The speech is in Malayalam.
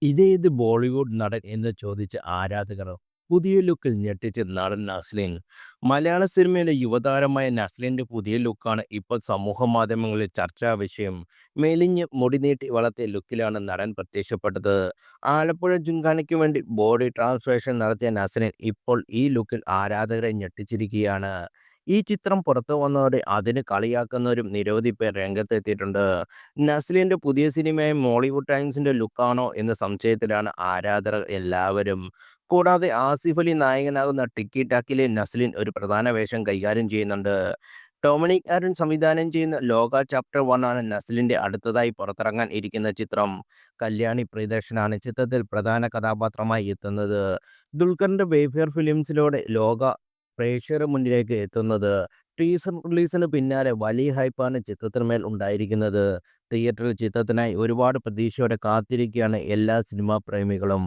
ഇതേത് ബോളിവുഡ് നടൻ എന്ന് ചോദിച്ച ആരാധകർ പുതിയ ലുക്കിൽ ഞെട്ടിച്ച് നടൻ നസ്ലിൻ. മലയാള സിനിമയിലെ യുവതാരമായ നസ്ലിന്റെ പുതിയ ലുക്കാണ് ഇപ്പോൾ സമൂഹ മാധ്യമങ്ങളിൽ ചർച്ചാ വിഷയം. മെലിഞ്ഞ് മുടി നീട്ടി വളർത്തിയ ലുക്കിലാണ് നടൻ പ്രത്യക്ഷപ്പെട്ടത്. ആലപ്പുഴ ജിംഖാനയ്ക്ക് വേണ്ടി ബോഡി ട്രാൻസ്ഫോർമേഷൻ നടത്തിയ നസ്ലിൻ ഇപ്പോൾ ഈ ലുക്കിൽ ആരാധകരെ ഞെട്ടിച്ചിരിക്കുകയാണ്. ഈ ചിത്രം പുറത്തു വന്നതോടെ അതിന് കളിയാക്കുന്നവരും നിരവധി പേർ രംഗത്തെത്തിയിട്ടുണ്ട്. നസ്ലിന്റെ പുതിയ സിനിമയായ മോളിവുഡ് ടൈംസിന്റെ ലുക്കാണോ എന്ന സംശയത്തിലാണ് ആരാധകർ എല്ലാവരും. കൂടാതെ ആസിഫ് അലി നായകനാകുന്ന ടിക്കി ടാക്കിലെ നസ്ലിൻ ഒരു പ്രധാന വേഷം കൈകാര്യം ചെയ്യുന്നുണ്ട്. ഡൊമിനിക് ആരൺ സംവിധാനം ചെയ്യുന്ന ലോക ചാപ്റ്റർ 1 ആണ് നസ്ലിന്റെ അടുത്തതായി പുറത്തിറങ്ങാൻ ഇരിക്കുന്ന ചിത്രം. കല്യാണി പ്രിയദർശനാണ് ചിത്രത്തിൽ പ്രധാന കഥാപാത്രമായി എത്തുന്നത്. ദുൽഖറിന്റെ വേഫെയർ ഫിലിംസിലൂടെ ലോക പ്രേക്ഷകരുടെ മുന്നിലേക്ക് എത്തുന്നത്. ടീസർ റിലീസിന് പിന്നാലെ വലിയ ഹൈപ്പാണ് ചിത്രത്തിന്മേൽ ഉണ്ടായിരിക്കുന്നത്. തിയേറ്ററിൽ ചിത്രത്തിനായി ഒരുപാട് പ്രതീക്ഷയോടെ കാത്തിരിക്കുകയാണ് എല്ലാ സിനിമാ പ്രേമികളും.